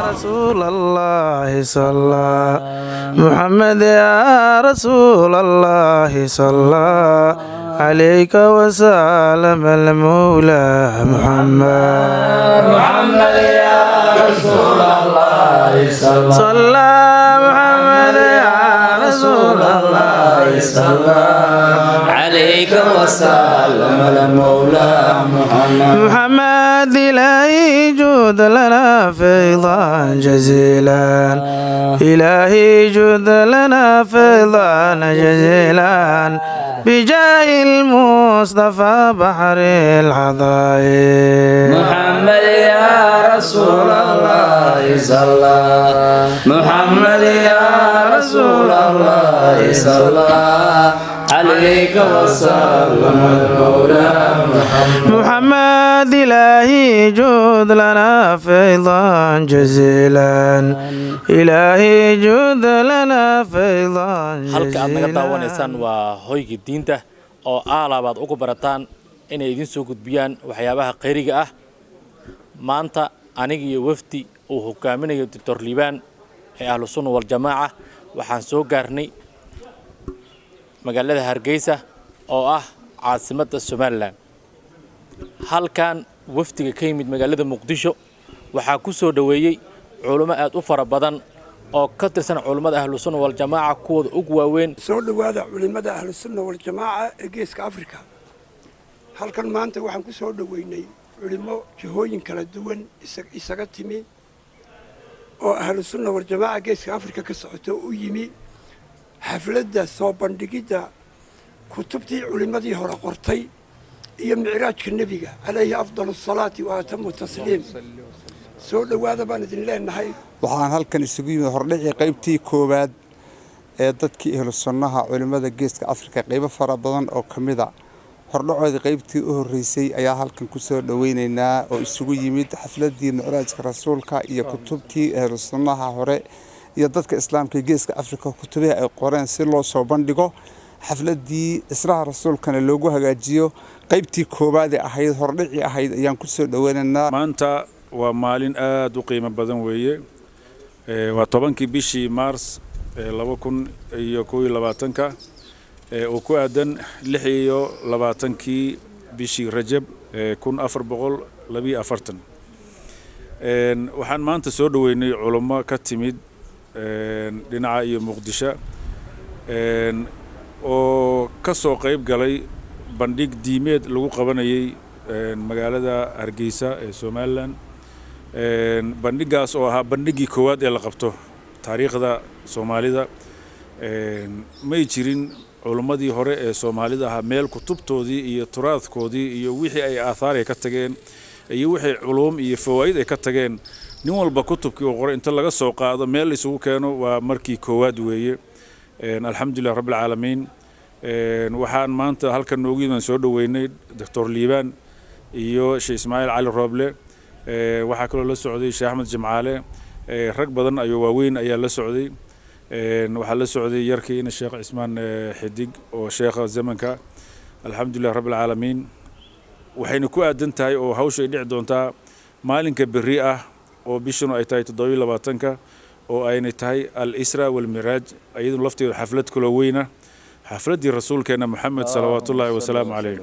رسول الله صلى محمد يا رسول الله صلى عليك وسلم المولى محمد يا رسول الله صلى محمد يا رسول الله صلى عليك وسلم المولى محمد إلهي جود لنا فيضا جزيلا إلهي جود لنا فيضا جزيلا بجاه المصطفى بحر العظائم محمد يا رسول الله صلى محمد يا رسول الله صلى عليك وسلم المولى محمد إلهي جود لنا فيضا جزيلا إلهي جود لنا فيضا halka aad naga جزيلا daawanaysaan waa hoygii diinta oo aalabaad ugu barataan inay idin soo gudbiyaan waxyaabaha khayriga ah maanta aniga iyo wafdi uu hogaaminayo Dr. Liibaan ee ahlu sunna wal jamaa waxaan soo gaarnay magaalada Hargeysa oo ah caasimadda Soomaaliland halkan wafdiga ka yimid magaalada Muqdisho waxaa ku soo dhaweeyay culimo aad u fara badan oo ka tirsan culimada ahlu sunna wal jamaa kuwada ugu waaweyn soo dhawaada culimada ahlu sunna wal jamaa ee geeska Afrika halkan maanta waxaan ku soo dhaweynay culimo jihooyin kala duwan isaga timi oo ahlu sunna wal jamaa geeska Afrika ka socoto u yimi xafladda soo bandhigida kutubtii culimadii hore qortay iyo micraajka nabiga alayhi afdalu salaati wa atamu tasliim soo dhawaada baan idin leenahay waxaan halkan isugu yimid hordhicii qaybtii koowaad ee dadkii ahlu sunnaha culimada geeska Afrika qaybo fara badan oo kamida hordhacoodii qaybtii u horeysay ayaa halkan ku soo dhaweynaynaa oo isugu yimid xafladii micraajka rasuulka iyo kutubtii ahlu sunnaha hore iyo dadka islaamka geeska Afrika kutubaha ay qoreen si loo soo bandhigo xafladii israha rasuulkana loogu hagaajiyo qaybtii koowaad ee ahayd hordhicii ahayd ayaan ku soo dhaweynaynaa maanta waa maalin aad u qiimo badan weeye waa 10kii bishii Maars 2021 oo ku aadan 26kii bishii Rajab 1442 waxaan maanta soo dhaweynay culimo ka timid dhinaca iyo Muqdisho oo ka soo qayb galay bandhig diimeed lagu qabanayay magaalada Hargeysa ee Soomaaliland bandhigaas oo ahaa bandhigii koowaad ee la qabto taariikhda Soomaalida may jirin culimadii hore ee Soomaalida ahaa meel kutubtoodii iyo turaadkoodii iyo wixii ay aathar ka tageen iyo wixii culum iyo fawaa'id ay ka tageen nin walba kutubkii uu qoray inta laga soo qaado meel isugu keeno waa markii koowaad weeye alxamdulillah rabbil caalamiin waxaan maanta halkan noogu yimid soo dhaweynay Dr. Liibaan iyo Sheikh Ismaaciil Cali Rooble waxaa kaloo la socday Sheikh Ahmed Jimcaale rag badan ayuu waaweyn ayaa la socday waxaa la socday yarkiina Sheikh Ismaan Xidig oo sheekha zamanka alxamdulillah rabbil caalamiin waxayna ku aadan tahay oo hawsha ay dhici doontaa maalinka berri ah oo bishanu ay tahay 27ka oo ayna tahay al-Isra wal Miraaj ayadoo lafteedu xaflad kala weyna xafladii rasuulkeena Muhammad sallallahu wa sallam alayhi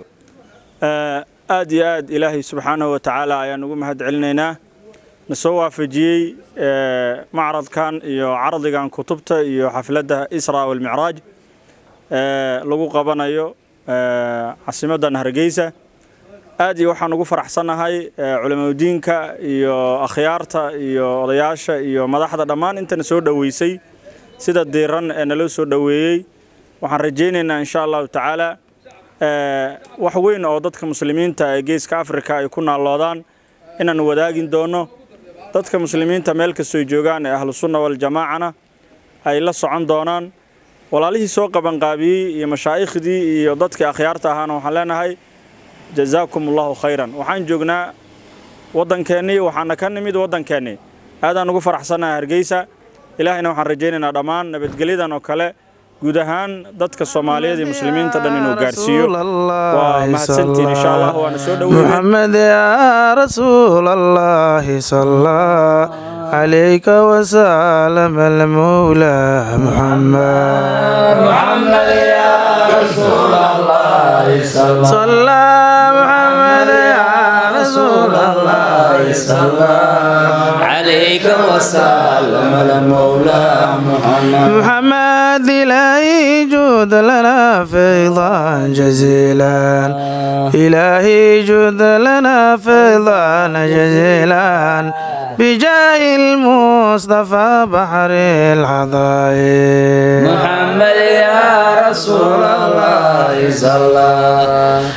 aad iyo aad ilaahay subhanahu wa ta'ala ayaan ugu mahad celinaynaa nasoo waafajiyay macradkan iyo cardigan kutubta iyo xafladda Isra wal Miraaj lagu qabanayo caasimadan Hargeysa aad iyo waxaan ugu faraxsanahay culimadiinka iyo akhyaarta iyo odayaasha iyo madaxda dhammaan inta soo dhaweysay sida diiran ee nala soo dhaweeyay waxaan rajaynaynaa insha Allah ta'ala wax weyn oo dadka muslimiinta ee geeska Afrika ay ku naaloodaan inaan wadaagin doono dadka muslimiinta meel kasta ay joogaan ee ahlu sunna wal jamaacana ay la socon doonaan walaalihii soo qaban qaabiyay iyo mashaayiikhdii iyo dadka akhyaarta ahaana waxaan leenahay jazakumullahu khayran waxaan joognaa wadankeennii waxaana ka nimid wadankeennii aadaan ugu faraxsanahay Hargeysa ilaahayna waxaan rajaynaynaa dhammaan nabadgelyadan oo kale guud ahaan dadka Soomaaliyeed iyo muslimiinta dhan inuu gaarsiiyo waa mahadsantiin insha Allah waana soo dhaweeyay محمد يا رسول الله صلى عليك وسلم المولى محمد محمد يا رسول الله صلى محمد يا رسول الله صلى عليك وسلم المولى محمد محمد إلهي جود لنا فيضا جزيلا إلهي جود لنا فيضا جزيلا بجاه المصطفى بحر العظائم محمد يا رسول الله صلى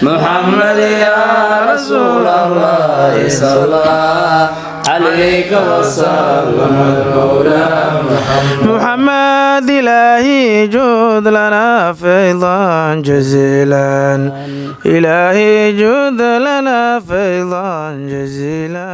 محمد يا رسول الله صلى عليك وسلم المولى محمد إلهي جود لنا فيضا جزيلا إلهي جود لنا فيضا جزيلا